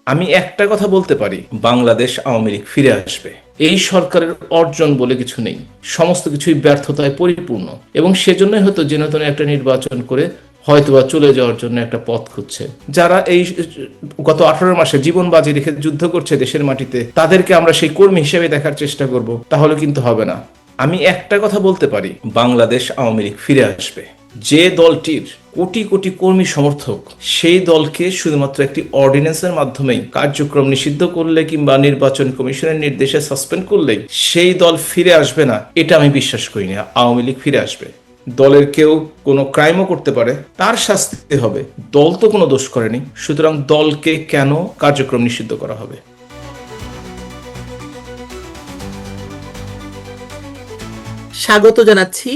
আমি একটা কথা বলতে পারি, বাংলাদেশ আওয়ামী লীগ ফিরে আসবে। এই সরকারের অর্জন বলে কিছু নেই, সমস্ত কিছুই ব্যর্থতায় পরিপূর্ণ, এবং সেজন্যই হয়তো যেন তেন একটা নির্বাচন করে হয়তোবা চলে যাওয়ার জন্য একটা পথ খুঁজছে। যারা এই গত 18 মাসে জীবন বাজি রেখে যুদ্ধ করছে দেশের মাটিতে, তাদেরকে আমরা সেই কর্মী হিসেবে দেখার চেষ্টা করব, তাহলে কিন্তু হবে না। আমি একটা কথা বলতে পারি, বাংলাদেশ আওয়ামী লীগ ফিরে আসবে। যে দলটির কোটি কোটি কর্মী সমর্থক, সেই দলকে শুধুমাত্র একটি অর্ডিন্যান্সের মাধ্যমেই কার্যক্রম নিষিদ্ধ করলে কিংবা নির্বাচন কমিশনের নির্দেশে সাসপেন্ড করলেই সেই দল ফিরে আসবে না, এটা আমি বিশ্বাস করি না। আওয়ামী লীগ ফিরে আসবে। দলের কেউ কোনো ক্রাইমও করতে পারে, তার শাস্তি হবে। দল তো কোনো দোষ করেনি, সুতরাং দলকে কেন কার্যক্রম নিষিদ্ধ করা হবে? স্বাগত জানাচ্ছি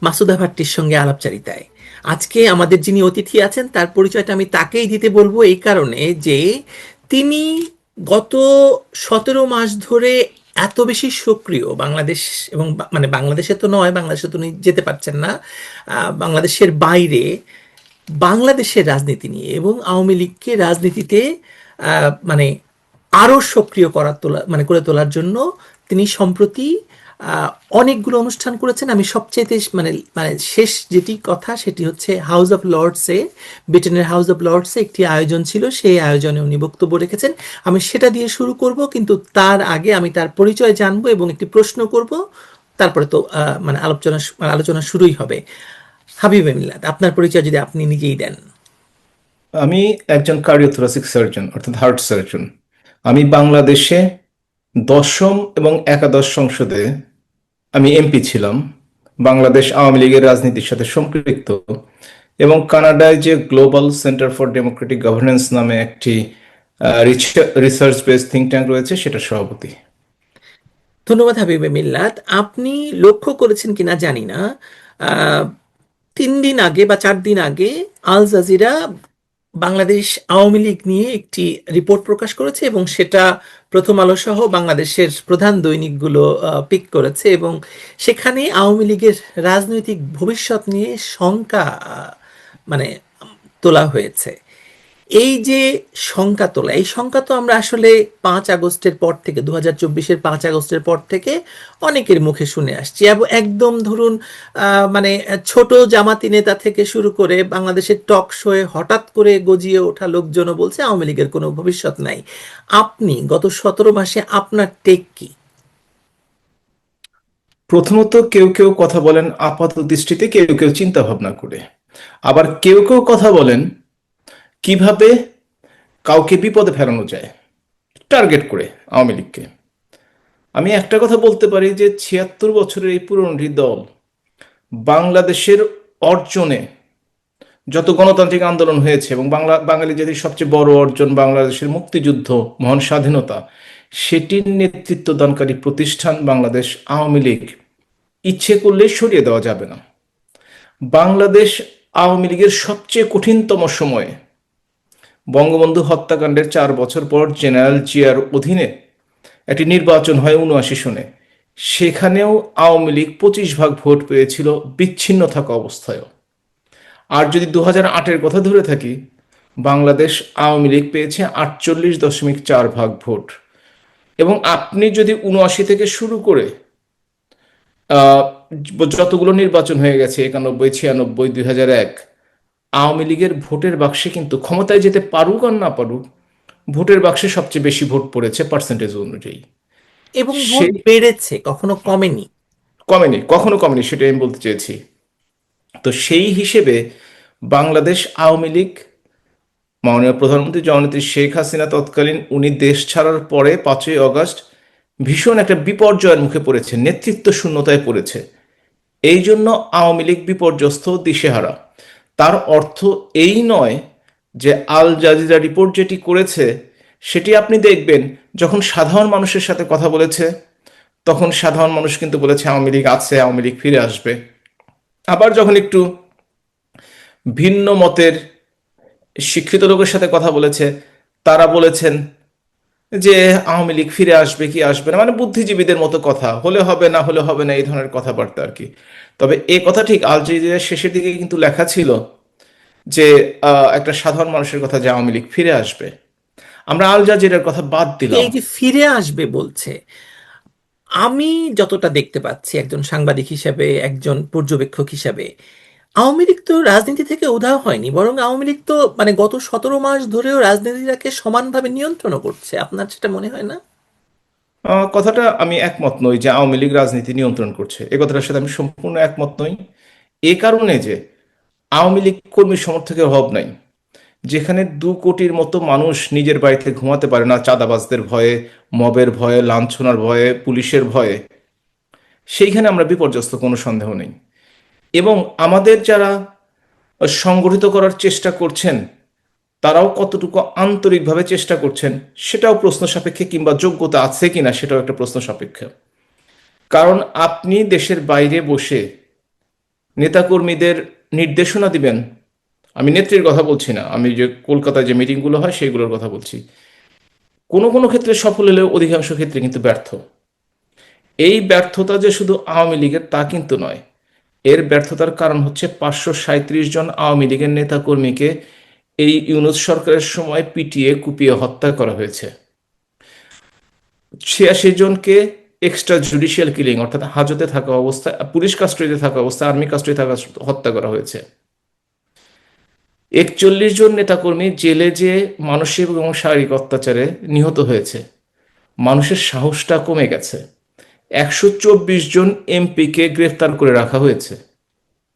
মাসুদা ভাট্টির সঙ্গে আলাপচারিতায়। আজকে আমাদের যিনি অতিথি আছেন তার পরিচয়টা আমি তাকেই দিতে বলবো, এই কারণে যে তিনি গত 17 মাস ধরে এত বেশি সক্রিয় বাংলাদেশ এবং মানে বাংলাদেশে তো নয়, বাংলাদেশে তো উনি যেতে পারছেন না, বাংলাদেশের বাইরে বাংলাদেশের রাজনীতি নিয়ে এবং আওয়ামী লীগকে রাজনীতিতে মানে আরো সক্রিয় মানে করে তোলার জন্য তিনি সম্প্রতি অনেকগুলো অনুষ্ঠান করেছেন। আমি সবচেয়ে মানে মানে শেষ যেটি কথা সেটি হচ্ছে হাউস অফ লর্ডসে, ব্রিটেনের হাউস অফ লর্ডসে একটি আয়োজন ছিল, সেই আয়োজনে উনি বক্তব্য রেখেছেন। আমি সেটা দিয়ে শুরু করব, কিন্তু তার আগে আমি তার পরিচয় জানবো এবং একটি প্রশ্ন করব, তারপরে তো মানে আলোচনা শুরুই হবে। হাবিব মিল্লাত, আপনার পরিচয় যদি আপনি নিজেই দেন। আমি একজন কার্ডিওথোরাসিক সার্জন, অর্থাৎ হার্ট সার্জন। আমি বাংলাদেশে দশম এবং একাদশ সংসদে আমি এমপি ছিলাম, বাংলাদেশ আওয়ামী লীগের রাজনীতির সাথে সম্পৃক্ত, এবং কানাডায় যে global centre for Democratic governance নামে একটি রিসার্চ বেস থিঙ্ক ট্যাঙ্ক রয়েছে, সেটার সভাপতি। ধন্যবাদ হাবিবে মিল্লাত। আপনি লক্ষ্য করেছেন কিনা জানি না, আহ, 3 দিন আগে বা 4 দিন আগে আল জাজিরা বাংলাদেশ আওয়ামী লীগ নিয়ে একটি রিপোর্ট প্রকাশ করেছে এবং সেটা প্রথম আলো সহ বাংলাদেশের প্রধান দৈনিকগুলো পিক করেছে, এবং সেখানে আওয়ামী লীগের রাজনৈতিক ভবিষ্যৎ নিয়ে শঙ্কা মানে তোলা হয়েছে। এই যে শঙ্কা তোলা, এই শঙ্কা তো আমরা আসলে 5 আগস্টের পর থেকে, 2024-এর 5 আগস্টের পর থেকে অনেকের মুখে শুনে আসছি, এবং একদম ধরুন মানে ছোট জামাতি নেতা থেকে শুরু করে বাংলাদেশের টক শোয়ে হঠাৎ করে গজিয়ে ওঠা লোকজনও বলছে আওয়ামী লীগের কোনো ভবিষ্যৎ নাই। আপনি গত 17 মাসে আপনার টেক কি? প্রথমত, কেউ কেউ কথা বলেন আপাত দৃষ্টিতে, কেউ কেউ চিন্তা ভাবনা করে, আবার কেউ কেউ কথা বলেন কিভাবে কাউকে বিপদে ফেলানো যায়, টার্গেট করে আওয়ামী লীগকে। আমি একটা কথা বলতে পারি যে 76 বছরের এই পুরনো দল বাংলাদেশের অর্জনে, যত গণতান্ত্রিক আন্দোলন হয়েছে এবং বাঙালি জাতির সবচেয়ে বড় অর্জন বাংলাদেশের মুক্তিযুদ্ধ, মহান স্বাধীনতা, সেটির নেতৃত্ব দানকারী প্রতিষ্ঠান বাংলাদেশ আওয়ামী লীগ ইচ্ছে করলে সরিয়ে দেওয়া যাবে না। বাংলাদেশ আওয়ামী লীগের সবচেয়ে কঠিনতম সময়ে, বঙ্গবন্ধু হত্যাকাণ্ডের 4 বছর পর জেনারেল জিয়ার অধীনে একটি নির্বাচন হয় 79 সনে, সেখানেও আওয়ামী লীগ 25 ভাগ ভোট পেয়েছিল বিচ্ছিন্ন থাকা অবস্থায়ও। আর যদি 2008-এর কথা ধরে থাকি, বাংলাদেশ আওয়ামী লীগ পেয়েছে 48.4 ভাগ ভোট। এবং আপনি যদি 79 থেকে শুরু করে আহ, যতগুলো নির্বাচন হয়ে গেছে, 91, 96, 2001, আওয়ামী লীগের ভোটের বাক্সে কিন্তু ক্ষমতায় যেতে পারুক আর না পারুক, ভোটের বাক্সে সবচেয়ে বেশি ভোট পড়েছে পার্সেন্টেজ অনুযায়ী। এবং ভোট সেই বেড়েছে, কখনো কমেনি। কমেনি, কখনো কমেনি, সেটাই আমি বলতে চেয়েছি। তো সেই হিসেবে বাংলাদেশ আওয়ামী লীগ, মাননীয় প্রধানমন্ত্রী জননেত্রী শেখ হাসিনা তৎকালীন, উনি দেশ ছাড়ার পরে 5ই আগস্ট ভীষণ একটা বিপর্যয়ের মুখে পড়েছে, নেতৃত্ব শূন্যতায় পড়েছে। এই জন্য আওয়ামী লীগ বিপর্যস্ত, দিশেহারা। তার অর্থ এই নয় যে আল জাজিরা রিপোর্ট যেটি করেছে সেটি আপনি দেখবেন, যখন সাধারণ মানুষের সাথে কথা বলেছে, তখন সাধারণ মানুষ কিন্তু বলেছে আওয়ামী লীগ আছে, আওয়ামী লীগ ফিরে আসবে। আবার যখন একটু ভিন্ন মতের শিক্ষিত লোকের সাথে কথা বলেছে, তারা বলেছেন যে আওয়ামী লীগ ফিরে আসবে কি আসবে না, মানে বুদ্ধিজীবীদের মতো কথা, হলে হবে না হলে হবে না, এই ধরনের কথাবার্তা আর কি। তবে এ কথা ঠিক, আল জাজিরার শেষের দিকে কিন্তু লেখা ছিল যে একটা সাধারণ মানুষের কথা, যে আওয়ামী লীগ ফিরে আসবে। আমরা আল জাজিরার কথা বাদ দিলাম। এই যে ফিরে আসবে বলছে, আমি যতটা দেখতে পাচ্ছি একজন সাংবাদিক হিসেবে, একজন পর্যবেক্ষক হিসেবে, আওয়ামী লীগ তো রাজনীতি থেকে উধাও হয়নি, বরং আওয়ামী লীগ তো মানে গত 17 মাস ধরেও রাজনীতিটাকে সমানভাবে নিয়ন্ত্রণ করছে। আপনার সেটা মনে হয় না? কথাটা আমি একমত নই যে আওয়ামী লীগ রাজনীতি নিয়ন্ত্রণ করছে, এ কথাটার সাথে আমি সম্পূর্ণ একমত নই। এ কারণে যে আওয়ামী লীগ কর্মী সমর্থকের অভাব নাই। যেখানে 2 কোটির মতো মানুষ নিজের বাড়িতে ঘুমাতে পারে না চাঁদাবাজদের ভয়ে, মবের ভয়ে, লাঞ্ছনার ভয়ে, পুলিশের ভয়ে, সেইখানে আমরা বিপর্যস্ত, কোনো সন্দেহ নেই। এবং আমাদের যারা সংগঠিত করার চেষ্টা করছেন, তারাও কতটুকু আন্তরিকভাবে চেষ্টা করছেন সেটাও প্রশ্ন সাপেক্ষে, কিংবা যোগ্যতা আছে কিনা সেটাও একটা প্রশ্ন সাপেক্ষে। কারণ আপনি দেশের বাইরে বসে নেতাকর্মীদের নির্দেশনা দিবেন, আমি নেত্রীর কথা বলছি না, আমি যে কলকাতায় যে মিটিংগুলো হয় সেইগুলোর কথা বলছি, কোনো কোনো ক্ষেত্রে সফল হলেও অধিকাংশ ক্ষেত্রে কিন্তু ব্যর্থ। এই ব্যর্থতা যে শুধু আওয়ামী লীগের তা কিন্তু নয়। এর ব্যর্থতার কারণ হচ্ছে 537 জন আওয়ামী লীগের নেতাকর্মীকে এই ইউনূস সরকারের সময় পিটিয়ে কুপিয়ে হত্যা করা হয়েছে। 86 জনকে এক্সট্রা জুডিশিয়াল কিলিং, অর্থাৎ হাজতে থাকা অবস্থায়, পুলিশ কাস্টডিতে থাকা অবস্থায়, আর্মি কাস্টডিতে থাকা হত্যা করা হয়েছে। 41 জন নেতাকর্মী জেলে যে মানসিক এবং শারীরিক অত্যাচারে নিহত হয়েছে। মানুষের সাহসটা কমে গেছে। 124 জন এমপিকে গ্রেফতার করে রাখা হয়েছে,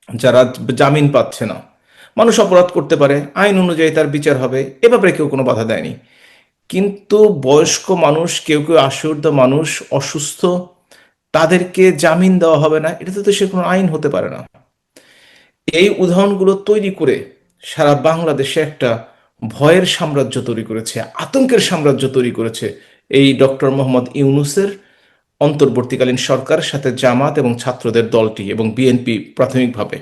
যারা জামিন পাচ্ছে না। মানুষ অপরাধ করতে পারে, আইন অনুযায়ী তার বিচার হবে, এ ব্যাপারে কেউ কোনো বাধা দেয়নি। কিন্তু বয়স্ক মানুষ, কেউ কেউ আশীর্দ মানুষ, অসুস্থ, তাদেরকে জামিন দেওয়া হবে না, এটাতে তো সে কোনো আইন হতে পারে না। এই উদাহরণগুলো তৈরি করে সারা বাংলাদেশে একটা ভয়ের সাম্রাজ্য তৈরি করেছে, আতঙ্কের সাম্রাজ্য তৈরি করেছে এই ডক্টর মোহাম্মদ ইউনূসের অন্তর্বর্তীকালীন সরকার, সাথে জামাত এবং ছাত্রদের দলটি এবং বিএনপি প্রাথমিকভাবে।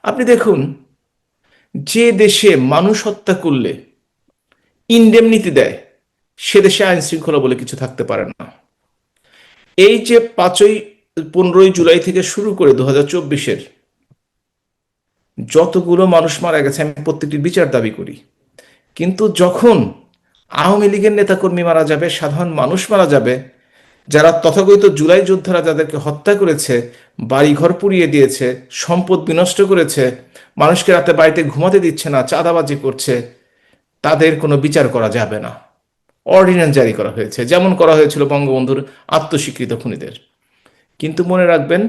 আপনি দেখুন, যে দেশে মানুষ হত্যা করলে ইনডেমনিটি দেয়, সে দেশে আইন শৃঙ্খলা বলে কিছু থাকতে পারে না। এই যে 15ই জুলাই থেকে শুরু করে 2024-এর যতগুলো মানুষ মারা গেছে, আমি প্রত্যেকটির বিচার দাবি করি। কিন্তু যখন আওয়ামী লীগের নেতাকর্মী মারা যাবে, সাধারণ মানুষ মারা যাবে, যারা তথাকথিত জুলাই যোদ্ধারা যাদেরকে হত্যা করেছে, বাড়িঘর পুড়িয়ে দিয়েছে, সম্পদ বিনষ্ট করেছে, মানুষকে রাতে বাড়িতে ঘুমাতে দিচ্ছে না, চাঁদাবাজি করছে, তাদের কোনো বিচার করা যাবে না। অর্ডিন্যান্স জারি করা হয়েছে, যেমন করা হয়েছিল বঙ্গবন্ধুর আত্মস্বীকৃত খুনিদের। কিন্তু মনে রাখবেন,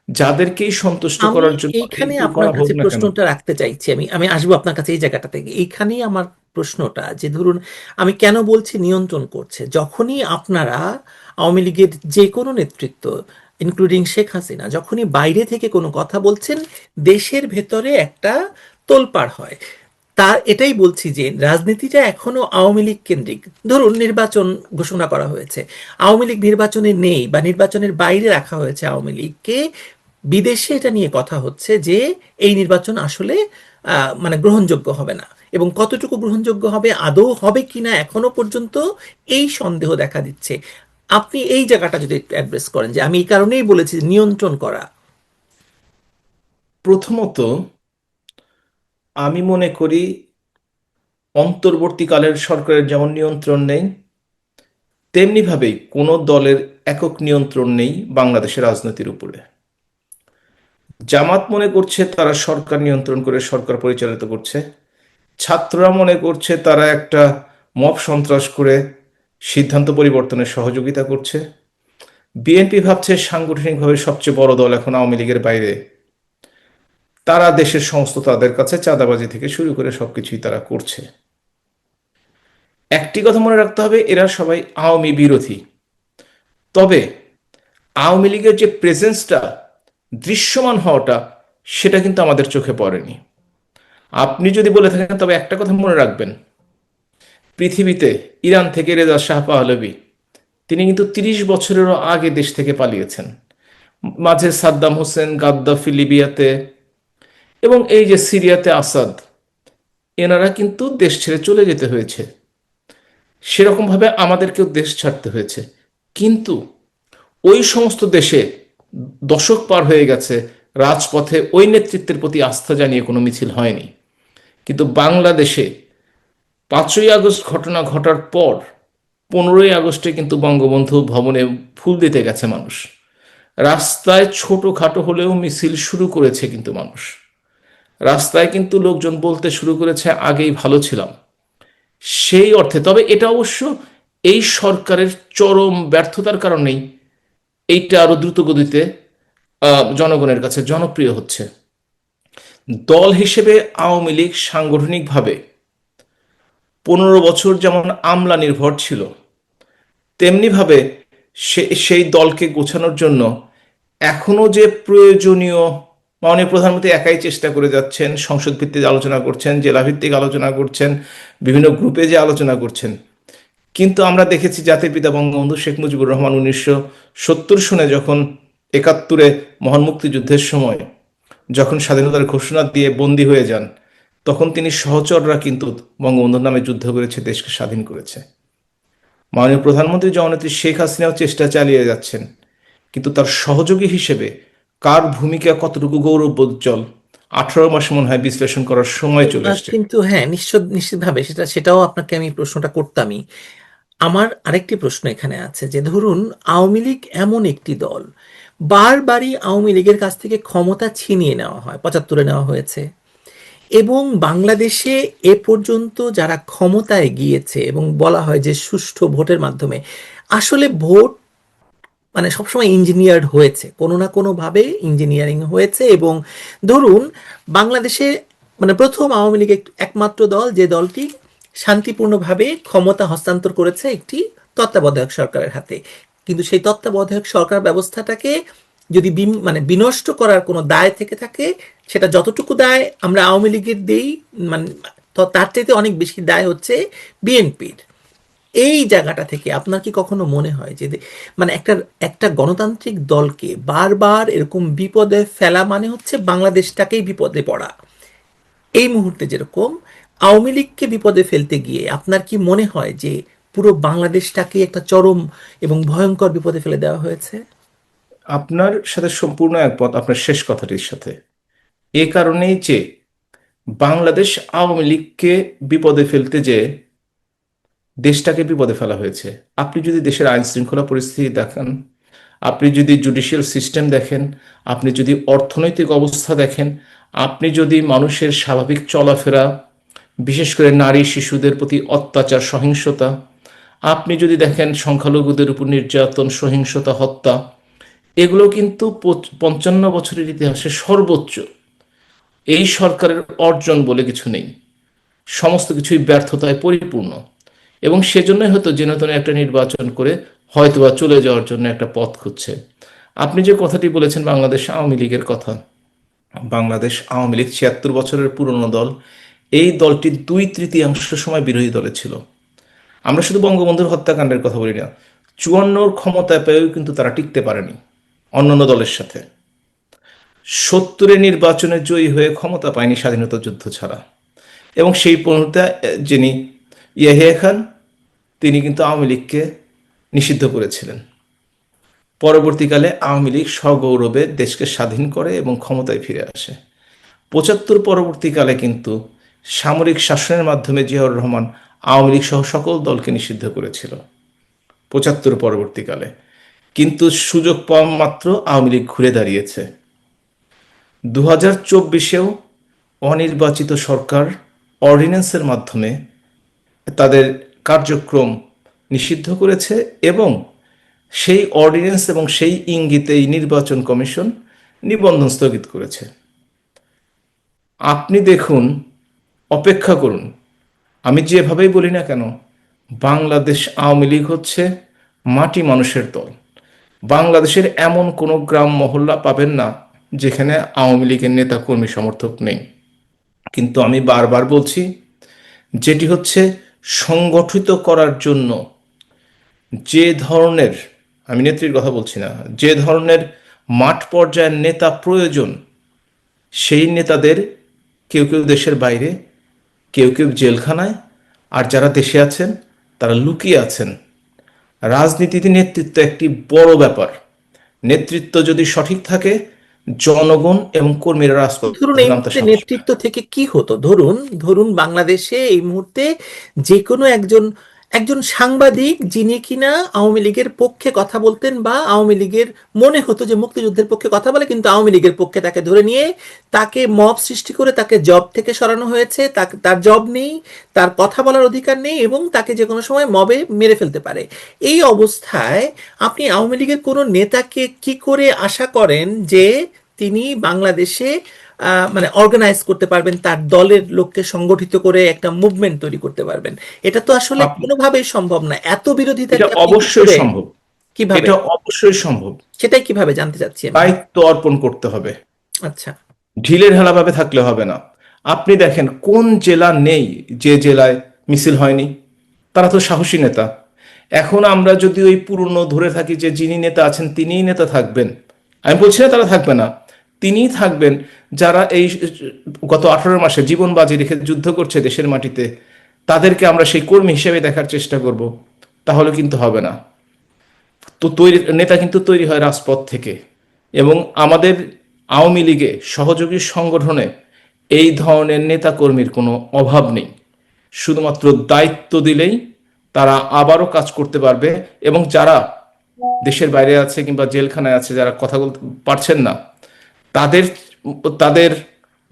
যাদেরকেই সন্তুষ্ট আমি করার জন্য এইখানে এই আপনার করা হোক কাছে না কেন। প্রশ্নটা রাখতে চাইছি, আমি আমি আসবো আপনার কাছে এই জায়গাটা থেকে। এইখানেই আমার প্রশ্নটা, যে ধরুন আমি কেন বলছি নিয়ন্ত্রণ করছে, যখনই আপনারা আওয়ামী লীগের যে কোনো নেতৃত্ব ইনক্লুডিং শেখ হাসিনা যখনই বাইরে থেকে কোনো কথা বলছেন, দেশের ভেতরে একটা তোলপাড় হয়। তার এটাই বলছি যে রাজনীতিটা এখনো আওয়ামী লীগ কেন্দ্রিক। ধরুন নির্বাচন ঘোষণা করা হয়েছে, আওয়ামী লীগ নির্বাচনে নেই বা নির্বাচনের বাইরে রাখা হয়েছে আওয়ামী লীগকে, বিদেশে এটা নিয়ে কথা হচ্ছে যে এই নির্বাচন আসলে মানে গ্রহণযোগ্য হবে না, এবং কতটুকু গ্রহণযোগ্য হবে, আদৌ হবে কিনা এখনো পর্যন্ত এই সন্দেহ দেখা দিচ্ছে। আপনি এই জায়গাটা যদি একটু অ্যাড্রেস করেন, যে আমি এই কারণেই বলেছি যে নিয়ন্ত্রণ করা। প্রথমত, আমি মনে করি অন্তর্বর্তীকালের সরকারের যেমন নিয়ন্ত্রণ নেই, তেমনিভাবেই কোনো দলের একক নিয়ন্ত্রণ নেই বাংলাদেশের রাজনীতির উপরে। জামাত মনে করছে তারা সরকার নিয়ন্ত্রণ করে সরকার পরিচালিত করছে, ছাত্ররা মনে করছে তারা একটা মব সন্ত্রাস করে সিদ্ধান্ত পরিবর্তনের সহযোগিতা করছে, বিএনপি ভাবছে সাংগঠনিকভাবে সবচেয়ে বড় দল এখন আওয়ামী লীগের বাইরে, তারা দেশের সমস্ত, তাদের কাছে চাঁদাবাজি থেকে শুরু করে সবকিছুই তারা করছে। একটি কথা মনে রাখতে হবে, এরা সবাই আওয়ামী বিরোধী। তবে আওয়ামী লীগের যে প্রেজেন্সটা, দৃশ্যমান হওয়াটা, সেটা কিন্তু আমাদের চোখে পড়েনি। আপনি যদি বলে থাকেন, তবে একটা কথা মনে রাখবেন, পৃথিবীতে ইরান থেকে রেজা শাহ পাহলভি, তিনি কিন্তু 30 বছরেরও আগে দেশ থেকে পালিয়েছেন। মাঝে সাদ্দাম হোসেন, গাদ্দাফি লিবিয়াতে, এবং এই যে সিরিয়াতে আসাদ, এনারা কিন্তু দেশ ছেড়ে চলে যেতে হয়েছে। সেরকমভাবে আমাদেরকেও দেশ ছাড়তে হয়েছে। কিন্তু ওই সমস্ত দেশে দশক পার হয়ে গেছে, রাজপথে ওই নেতৃত্বের প্রতি আস্থা জানিয়ে কোনো মিছিল হয়নি। কিন্তু বাংলাদেশে 5ই আগস্ট ঘটনা ঘটার পর 15ই আগস্টে কিন্তু বঙ্গবন্ধু ভবনে ফুল দিতে গেছে মানুষ। রাস্তায় ছোটখাটো হলেও মিছিল শুরু করেছে কিন্তু মানুষ। রাস্তায় কিন্তু লোকজন বলতে শুরু করেছে আগেই ভালো ছিলাম। সেই অর্থে তবে এটা অবশ্য এই সরকারের চরম ব্যর্থতার কারণেই এইটা আরো দ্রুত গতিতে জনগণের কাছে জনপ্রিয় হচ্ছে। দল হিসেবে আওয়ামী লীগ সাংগঠনিকভাবে 15 বছর যেমন আমলা নির্ভর ছিল, তেমনিভাবে সেই দলকে গোছানোর জন্য এখনো যে প্রয়োজনীয়, মাননীয় প্রধানমন্ত্রী একাই চেষ্টা করে যাচ্ছেন, সংসদ ভিত্তিক আলোচনা করছেন, জেলা ভিত্তিক আলোচনা করছেন, বিভিন্ন গ্রুপে যে আলোচনা করছেন, কিন্তু আমরা দেখেছি জাতির পিতা বঙ্গবন্ধু শেখ মুজিবুর রহমান 1970 সনে যখন 71-এ মহান মুক্তিযুদ্ধের সময় যখন স্বাধীনতার ঘোষণা দিয়ে বন্দী হয়ে যান, তখন তিনি সহচররা কিন্তু বঙ্গবন্ধুর নামে যুদ্ধ করেছে, দেশকে স্বাধীন করেছে। মাননীয় প্রধানমন্ত্রী জননেত্রী শেখ হাসিনাও চেষ্টা চালিয়ে যাচ্ছেন, কিন্তু তার সহযোগী হিসেবে কার ভূমিকা কতটুকু গৌরবোজ্জ্বল 18 মাস মনে হয় বিশ্লেষণ করার সময় চলে আসছে। কিন্তু হ্যাঁ, নিশ্চিতভাবে সেটাও আপনাকে আমি প্রশ্নটা করতামই। আমার আরেকটি প্রশ্ন এখানে আছে যে ধরুন আওয়ামী লীগ এমন একটি দল, বারবারই আওয়ামী লীগের কাছ থেকে ক্ষমতা ছিনিয়ে নেওয়া হয়, 75-এ নেওয়া হয়েছে, এবং বাংলাদেশে এ পর্যন্ত যারা ক্ষমতায় গিয়েছে এবং বলা হয় যে সুষ্ঠু ভোটের মাধ্যমে, আসলে ভোট মানে সবসময় ইঞ্জিনিয়ার্ড হয়েছে, কোনো না কোনো ভাবে ইঞ্জিনিয়ারিং হয়েছে। এবং ধরুন বাংলাদেশে মানে প্রথম আওয়ামী লীগ একমাত্র দল যে দলটি শান্তিপূর্ণভাবে ক্ষমতা হস্তান্তর করেছে একটি তত্ত্বাবধায়ক সরকারের হাতে। কিন্তু সেই তত্ত্বাবধায়ক সরকার ব্যবস্থাটাকে যদি মানে বিনষ্ট করার কোনো দায় থেকে থাকে, সেটা যতটুকু দায় আমরা আওয়ামী লীগের দেই, মানে তার চাইতে অনেক বেশি দায় হচ্ছে বিএনপির। এই জায়গাটা থেকে আপনার কি কখনো মনে হয় যে মানে একটা একটা গণতান্ত্রিক দলকে বারবার এরকম বিপদে ফেলা মানে হচ্ছে বাংলাদেশটাকেই বিপদে পড়া? এই মুহূর্তে যেরকম আওয়ামী লীগকে বিপদে ফেলতে গিয়ে আপনার কি মনে হয় যে পুরো বাংলাদেশটাকে একটা চরম এবং ভয়ঙ্কর বিপদে ফেলে দেওয়া হয়েছে? আপনার সাথে সম্পূর্ণ একমত আপনার শেষ কথাটির সাথে। এ কারণেই যে বাংলাদেশ আওয়ামী লীগকে বিপদে ফেলতে যে দেশটাকে বিপদে ফেলা হয়েছে। আপনি যদি দেশের আইন শৃঙ্খলা পরিস্থিতি দেখেন, আপনি যদি জুডিশিয়াল সিস্টেম দেখেন, আপনি যদি অর্থনৈতিক অবস্থা দেখেন, আপনি যদি মানুষের স্বাভাবিক চলাফেরা, বিশেষ করে নারী শিশুদের প্রতি অত্যাচার সহিংসতা, আপনি যদি দেখেন সংখ্যালঘুদের উপর নির্যাতন সহিংসতা হত্যা, এগুলো কিন্তু 55 বছরের ইতিহাসে সর্বোচ্চ। এই সরকারের অর্জন বলে কিছু নেই, সমস্ত কিছুই ব্যর্থতায় পরিপূর্ণ। এবং সেজন্যই হয়তো যেন তেন একটা নির্বাচন করে হয়তোবা চলে যাওয়ার জন্য একটা পথ খুঁজছে। আপনি যে কথাটি বলেছেন বাংলাদেশ আওয়ামী লীগের কথা, বাংলাদেশ আওয়ামী লীগ 76 বছরের পুরনো দল। এই দলটি 2/3 সময় বিরোধী দলে ছিল। আমরা শুধু বঙ্গবন্ধুর হত্যাকাণ্ডের কথা বলি না, 54 ক্ষমতায় পেয়েও কিন্তু তারা টিকতে পারেনি অন্যান্য দলের সাথে। 70-এ নির্বাচনে জয়ী হয়ে ক্ষমতা পায়নি স্বাধীনতা যুদ্ধ ছাড়া। এবং সেই মুহূর্তে যিনি ইয়াহিয়া খান, তিনি কিন্তু আওয়ামী লীগকে নিষিদ্ধ করেছিলেন। পরবর্তীকালে আওয়ামী লীগ সগৌরবে দেশকে স্বাধীন করে এবং ক্ষমতায় ফিরে আসে। 75 পরবর্তীকালে কিন্তু সামরিক শাসনের মাধ্যমে জিয়াউর রহমান আওয়ামী লীগ সহ সকল দলকে নিষিদ্ধ করেছিল 75 পরবর্তীকালে। কিন্তু সুযোগ পাওয়া মাত্র আওয়ামী লীগ ঘুরে দাঁড়িয়েছে। 2024-এও অনির্বাচিত সরকার অর্ডিন্যান্সের মাধ্যমে তাদের কার্যক্রম নিষিদ্ধ করেছে এবং সেই অর্ডিন্যান্স এবং সেই ইঙ্গিতেই নির্বাচন কমিশন নিবন্ধন স্থগিত করেছে। আপনি দেখুন, অপেক্ষা করুন, আমি যেভাবেই বলি না কেন, বাংলাদেশ আওয়ামী লীগ হচ্ছে মাটি মানুষের দল। বাংলাদেশের এমন কোনো গ্রাম মহল্লা পাবেন না যেখানে আওয়ামী লীগের নেতা কর্মী সমর্থক নেই। কিন্তু আমি বারবার বলছি, যেটি হচ্ছে সংগঠিত করার জন্য যে ধরনের, আমি নেত্রীর কথা বলছি না, যে ধরনের মাঠ পর্যায়ের নেতা প্রয়োজন, সেই নেতাদের কেউ কেউ দেশের বাইরে, কেউ কেউ জেলখানায়, আর যারা দেশে আছেন তারা লুকিয়ে আছেন। রাজনীতিতে নেতৃত্ব একটি বড় ব্যাপার। নেতৃত্ব যদি সঠিক থাকে জনগণ এবং কর্মীরা রাজপথে ধরুন এই নামতে মুহূর্তে সাহস পায়। নেতৃত্ব থেকে কি হতো, ধরুন ধরুন বাংলাদেশে এই মুহূর্তে যে কোনো একজন একজন সাংবাদিক যিনি কিনা আওয়ামী লীগের পক্ষে কথা বলতেন বা আওয়ামী লীগের মনে হতো যে মুক্তিযুদ্ধের পক্ষে কথা বলে কিন্তু আওয়ামী লীগের পক্ষে, তাকে ধরে নিয়ে তাকে মব সৃষ্টি করে তাকে জব থেকে সরানো হয়েছে, তাকে তার জব নেই, তার কথা বলার অধিকার নেই এবং তাকে যে কোনো সময় মবে মেরে ফেলতে পারে। এই অবস্থায় আপনি আওয়ামী লীগের কোনো নেতাকে কি করে আশা করেন যে তিনি বাংলাদেশে মানে অর্গানাইজ করতে পারবেন, তার দলের লোককে সংগঠিত করে একটা মুভমেন্ট তৈরি করতে পারবেন? এটা তো আসলে আপ- কোনোভাবেই সম্ভব না। এত এটা বিরোধিতাকে আপনি কি অবশ্যই করে, সম্ভব, কিভাবে? এটা অবশ্যই সম্ভব। সেটাই কিভাবে জানতে চাচ্ছি আমি। দায়িত্ব অর্পণ করতে হবে, আচ্ছা। ঢিলে ঢালাভাবে থাকলে হবে না। আপনি দেখেন কোন জেলা নেই যে জেলায় মিছিল হয়নি? তারা তো সাহসী নেতা। এখন আমরা যদি ওই পুরনো ধরে থাকি যে যিনি নেতা আছেন তিনিই নেতা থাকবেন, আমি বলছি না তারা থাকবে না, তিনিই থাকবেন। যারা এই গত 18 মাসে জীবন বাজি রেখে যুদ্ধ করছে দেশের মাটিতে, তাদেরকে আমরা সেই কর্মী হিসেবে দেখার চেষ্টা করব, তাহলে কিন্তু হবে না। তো তৈরি নেতা কিন্তু তৈরি হয় রাজপথ থেকে। এবং আমাদের আওয়ামী লীগে সহযোগী সংগঠনে এই ধরনের নেতাকর্মীর কোনো অভাব নেই। শুধুমাত্র দায়িত্ব দিলেই তারা আবারও কাজ করতে পারবে। এবং যারা দেশের বাইরে আছে কিংবা জেলখানায় আছে, যারা কথা বলতে পারছেন না, তাদের তাদের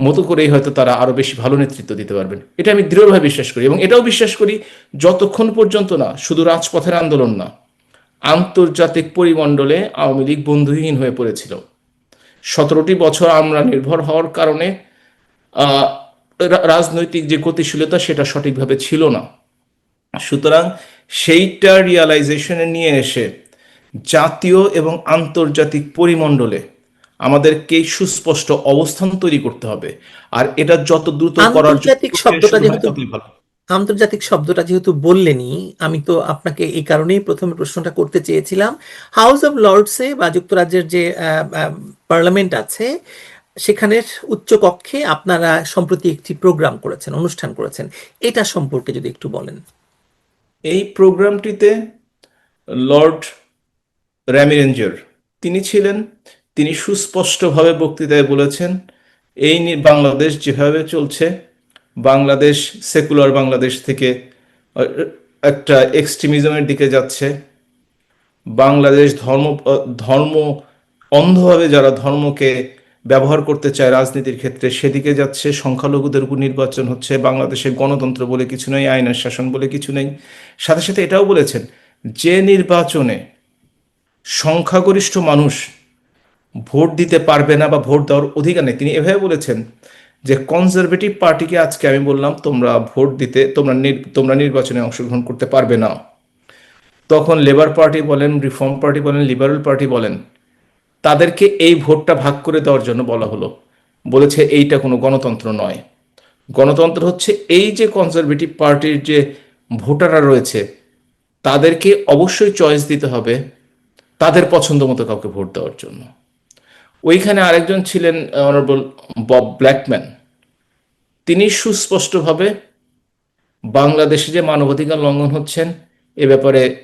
মতো করেই হয়তো তারা আরো বেশি ভালো নেতৃত্ব দিতে পারবেন। এটা আমি দৃঢ়ভাবে বিশ্বাস করি। এবং এটাও বিশ্বাস করি, যতক্ষণ পর্যন্ত না শুধু রাজপথের আন্দোলন না, আন্তর্জাতিক পরিমণ্ডলে আওয়ামী লীগ বন্ধুহীন হয়ে পড়েছিল। 17টি বছর আমরা নির্ভর হওয়ার কারণে আহ, রাজনৈতিক যে গতিশীলতা সেটা সঠিকভাবে ছিল না। সুতরাং সেইটা রিয়ালাইজেশনে নিয়ে এসে জাতীয় এবং আন্তর্জাতিক পরিমণ্ডলে আমাদেরকে সুস্পষ্ট অবস্থান তৈরি করতে হবে। আর এটা যত দ্রুত করার জন্য আন্তর্জাতিক প্রক্রিয়া শব্দটা শুরু হয় যেহেতু ততই ভালো। আন্তর্জাতিক শব্দটা যেহেতু বললেনই, আমি তো আপনাকে এই কারণেই প্রথমে প্রশ্নটা করতে চেয়েছিলাম। হাউস অব লর্ডসে বা যুক্তরাজ্যের যে পার্লামেন্ট আছে সেখানের উচ্চ কক্ষে আপনারা সম্প্রতি একটি প্রোগ্রাম করেছেন, অনুষ্ঠান করেছেন, এটা সম্পর্কে যদি একটু বলেন। এই প্রোগ্রামটিতে লর্ড র্যামিরেঞ্জার তিনি ছিলেন। তিনি সুস্পষ্টভাবে বক্তৃতায় বলেছেন, বাংলাদেশ যেভাবে চলছে, বাংলাদেশ সেকুলার বাংলাদেশ থেকে আহ, একটা এক্সট্রিমিজমের দিকে যাচ্ছে। বাংলাদেশ ধর্ম অন্ধভাবে যারা ধর্মকে ব্যবহার করতে চায় রাজনীতির ক্ষেত্রে সেদিকে যাচ্ছে। সংখ্যালঘুদের উপর নির্বাচন হচ্ছে, বাংলাদেশে গণতন্ত্র বলে কিছু নেই, আইনের শাসন বলে কিছু নেই। সাথে সাথে এটাও বলেছেন যে নির্বাচনে সংখ্যাগরিষ্ঠ মানুষ ভোট দিতে পারবে না বা ভোট দেওয়ার অধিকার নেই, তিনি এভাবে বলেছেন যে কনজারভেটিভ পার্টিকে আজকে আমি বললাম তোমরা ভোট দিতে, তোমরা নির্বাচনে অংশগ্রহণ করতে পারবে না। তখন লেবার পার্টি বলেন, রিফর্ম পার্টি বলেন, লিবারেল পার্টি বলেন, তাদেরকে এই ভোটটা ভাগ করে দেওয়ার জন্য বলা হলো। বলেছে এইটা কোনো গণতন্ত্র নয়। গণতন্ত্র হচ্ছে এই যে কনজারভেটিভ পার্টির যে ভোটাররা রয়েছে তাদেরকে অবশ্যই চয়েস দিতে হবে তাদের পছন্দ মতো কাউকে ভোট দেওয়ার জন্য। ওইখানে আরেকজন ছিলেন অনারেবল বব ব্ল্যাকম্যান। তিনি সুস্পষ্টভাবে বাংলাদেশে যে মানবাধিকার লঙ্ঘন হচ্ছেন এ ব্যাপারে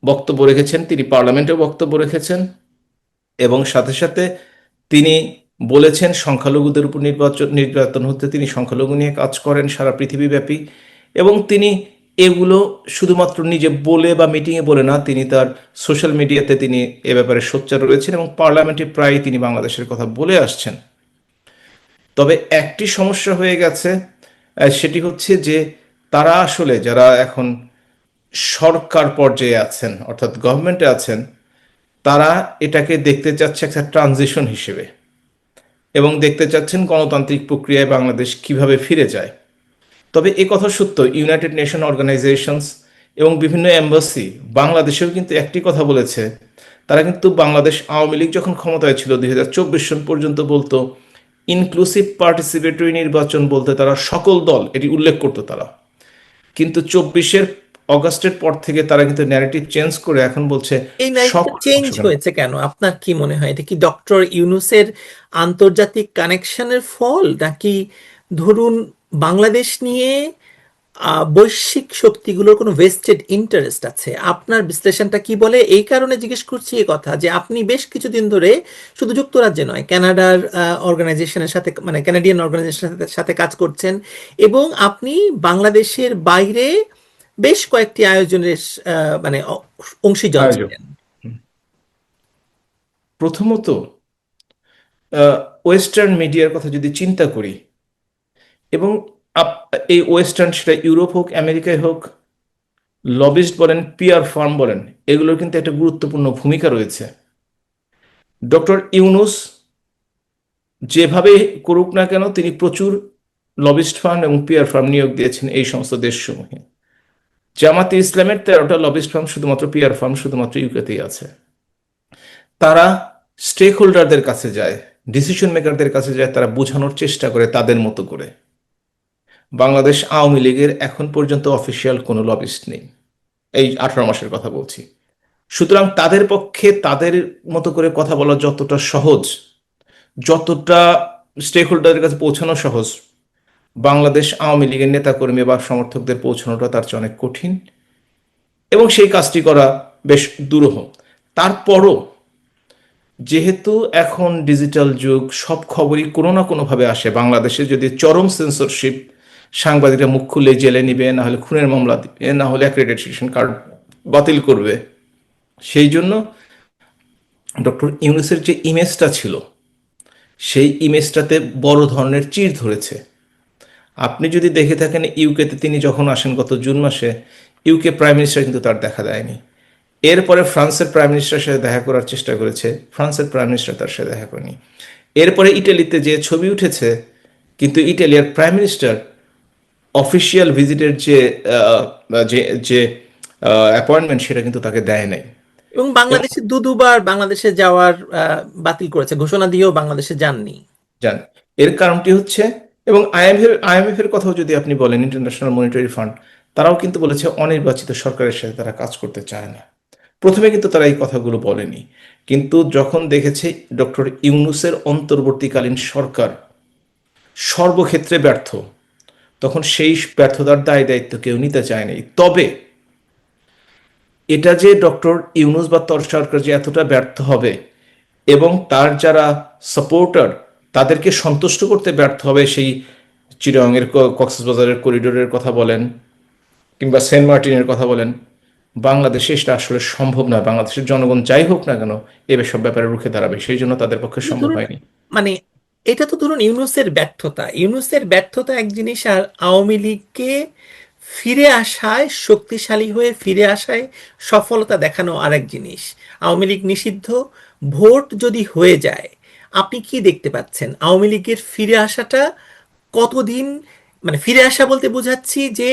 বক্তব্য রেখেছেন। তিনি পার্লামেন্টেও বক্তব্য রেখেছেন এবং সাথে সাথে তিনি বলেছেন সংখ্যালঘুদের উপর নির্যাতন হতে তিনি সংখ্যালঘু নিয়ে কাজ করেন সারা পৃথিবীব্যাপী। এবং তিনি এগুলো শুধুমাত্র নিজে বলে বা মিটিংয়ে বলে না, তিনি তার সোশ্যাল মিডিয়াতে তিনি এ ব্যাপারে সোচ্চার রয়েছেন এবং পার্লামেন্টে প্রায় তিনি বাংলাদেশের কথা বলে আসছেন। তবে একটি সমস্যা হয়ে গেছে, সেটি হচ্ছে যে তারা আসলে যারা এখন সরকার পর্যায়ে আছেন অর্থাৎ গভর্নমেন্টে আছেন, তারা এটাকে দেখতে চাচ্ছে একটা ট্রানজিশন হিসেবে এবং দেখতে চাচ্ছেন গণতান্ত্রিক প্রক্রিয়ায় বাংলাদেশ কিভাবে ফিরে যায়। তবে এ কথা সত্য, ইউনাইটেড নেশন অর্গানাইজেশনস এবং বিভিন্ন এম্বাসি বাংলাদেশেও কিন্তু একটি কথা বলেছে। তারা কিন্তু বাংলাদেশ আওয়ামী লীগ যখন ক্ষমতায় ছিল 2024 সন পর্যন্ত বলতো ইনক্লুসিভ পার্টিসিপেটরি নির্বাচন বলতে তারা সকল দল এটি উল্লেখ করতো তারা। কিন্তু 24 অগাস্টের পর থেকে তারা কিন্তু ন্যারেটিভ চেঞ্জ করে এখন বলছে এই নাইটটা সকল চেঞ্জ অংশগ্রহণ। হয়েছে কেন আপনার কি মনে হয়? এটা কি ডক্টর ইউনূসের আন্তর্জাতিক কানেকশনের ফল, নাকি ধরুন বাংলাদেশ নিয়ে বৈশ্বিক শক্তিগুলোর কোনো ভেস্টেড ইন্টারেস্ট আছে। আপনার বিশ্লেষণটা কি বলে, এই কারণে জিজ্ঞেস করছি এই কথা যে আপনি বেশ কিছুদিন ধরে শুধু যুক্তরাজ্যে নয়, কানাডার অর্গানাইজেশনের সাথে, মানে কানাডিয়ান অর্গানাইজেশনের সাথে সাথে কাজ করছেন, এবং আপনি বাংলাদেশের বাইরে বেশ কয়েকটি আয়োজনের মানে অংশীজন আয়োজক। ছিলেন। প্রথমত, ওয়েস্টার্ন মিডিয়ার কথা যদি চিন্তা করি, এবং এই ওয়েস্টার্ন, সেটা ইউরোপ হোক, আমেরিকায় হোক, লবিস্ট বলেন, পিআর ফার্ম বলেন, এগুলোর কিন্তু একটা গুরুত্বপূর্ণ ভূমিকা রয়েছে। ডক্টর ইউনুস যেভাবে করুক না কেন, তিনি প্রচুর লবিস্ট ফার্ম এবং পিআর ফার্ম নিয়োগ দিয়েছেন এই সমস্ত দেশসমূহে। জামাতে ইসলামের 13টা লবিস্ট ফার্ম, শুধুমাত্র পিআর ফার্ম, শুধুমাত্র ইউকেতেই আছে। তারা স্টেক হোল্ডারদের কাছে যায়, ডিসিশন মেকারদের কাছে যায়, তারা বোঝানোর চেষ্টা করে তাদের মতো করে। বাংলাদেশ আওয়ামী লীগের এখন পর্যন্ত অফিসিয়াল কোনো লবিস্ট নেই, এই 18 মাসের কথা বলছি। সুতরাং তাদের পক্ষে তাদের মতো করে কথা বলা যতটা সহজ, যতটা স্টেক হোল্ডারের কাছে পৌঁছানো সহজ, বাংলাদেশ আওয়ামী লীগের নেতাকর্মী বা সমর্থকদের পৌঁছানোটা তার চেয়ে অনেক কঠিন, এবং সেই কাজটি করা বেশ দুরূহ। তারপরও যেহেতু এখন ডিজিটাল যুগ, সব খবরই কোনো না কোনোভাবে আসে। বাংলাদেশে যদি চরম সেন্সরশিপ, সাংবাদিকরা মুখ খুলে জেলে নিবে, না হলে খুনের মামলা দিবে, না হলে অ্যাক্রেডিটেশন কার্ড বাতিল করবে। সেই জন্য ডক্টর ইউনূসের যে ইমেজটা ছিল, সেই ইমেজটাতে বড় ধরনের চিড় ধরেছে। আপনি যদি দেখে থাকেন, ইউকেতে তিনি যখন আসেন গত জুন মাসে, ইউকে প্রাইম মিনিস্টার কিন্তু তার দেখা দেয়নি। এরপরে ফ্রান্সের প্রাইম মিনিস্টারের সাথে দেখা করার চেষ্টা করেছে, ফ্রান্সের প্রাইম মিনিস্টার তার সাথে দেখা করেনি। এরপরে ইটালিতে যে ছবি উঠেছে, কিন্তু ইটালিয়ার প্রাইম মিনিস্টার অফিসিয়াল ভিজিটের যে যে যে অ্যাপয়েন্টমেন্ট, সেটা কিন্তু তাকে দেয় নাই। এবং এবং বাংলাদেশে দুবার বাংলাদেশে যাওয়ার বাতিল করেছে, ঘোষণা দিয়েও বাংলাদেশে যাননি। জান, এর কারণটি হচ্ছে, এবং আইএমএফ এর কথাও যদি আপনি বলেন, ইন্টারন্যাশনাল মনিটারি ফান্ড, তারাও কিন্তু বলেছে অনির্বাচিত সরকারের সাথে তারা কাজ করতে চায় না। প্রথমে কিন্তু তারা এই কথাগুলো বলেনি, কিন্তু যখন দেখেছে ডক্টর ইউনূসের অন্তর্বর্তীকালীন সরকার সর্বক্ষেত্রে ব্যর্থ, তখন সেই ব্যর্থতার দায় দায়িত্ব কেউ নিতে চায়নি। তবে এটা যে ডক্টর ইউনূস বা তর সরকার যে এতটা ব্যর্থ হবে, এবং তার যারা সাপোর্টার, তাদেরকে সন্তুষ্ট করতে ব্যর্থ হবে, সেই চিটাগংয়ের কক্সবাজারের করিডোরের কথা বলেন, কিংবা সেন্ট মার্টিনের কথা বলেন, বাংলাদেশে সেটা আসলে সম্ভব নয়। বাংলাদেশের জনগণ যাই হোক না কেন, সব ব্যাপারে রুখে দাঁড়াবে, সেই জন্য তাদের পক্ষে কিন্তু সম্ভব ধরুন, হয়নি। মানে এটা তো ধরুন ইউনূসের ব্যর্থতা, ইউনূসের ব্যর্থতা এক জিনিস, আর আওয়ামী লীগকে ফিরে আসায়, শক্তিশালী হয়ে ফিরে আসায় সফলতা দেখানো আরেক জিনিস। আওয়ামী লীগ নিষিদ্ধ, ভোট যদি হয়ে যায়, আপনি কি দেখতে পাচ্ছেন আওয়ামী লীগের ফিরে আসাটা কতদিন, মানে ফিরে আসা বলতে বোঝাচ্ছি যে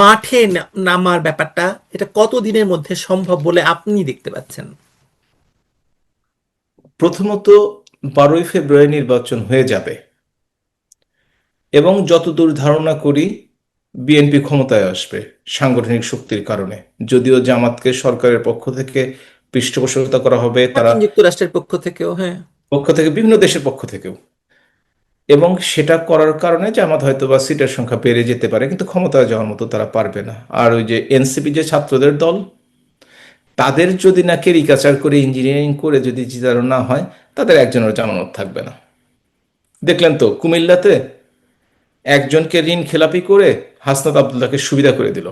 মাঠে নামার ব্যাপারটা, এটা কতদিনের মধ্যে সম্ভব বলে আপনি দেখতে পাচ্ছেন? প্রথমত, 12ই ফেব্রুয়ারি নির্বাচন হয়ে যাবে, এবং যতদূর ধারণা করি বিএনপি ক্ষমতায় আসবে সাংগঠনিক শক্তির কারণে। যদিও জামাতকে সরকারের পক্ষ থেকে পৃষ্ঠপোষকতা করা হবে, তারা মার্কিন যুক্তরাষ্ট্রের পক্ষ থেকেও, হ্যাঁ। পক্ষ থেকে, বিভিন্ন দেশের পক্ষ থেকেও, এবং সেটা করার কারণে জামাত হয়তো বা সিটের সংখ্যা বেড়ে যেতে পারে, কিন্তু ক্ষমতায় যাওয়ার মতো তারা পারবে না। আর ওই যে এনসিপি, যে ছাত্রদের দল, তাদের যদি না কেরিকাচার করে, ইঞ্জিনিয়ারিং করে যদি জিতানো না হয়, তাদের একজনের জামানত থাকবে না। দেখলেন তো কুমিল্লাতে একজনকে ঋণ খেলাপি করে হাসনাত আবদুল্লাহকে সুবিধা করে দিল।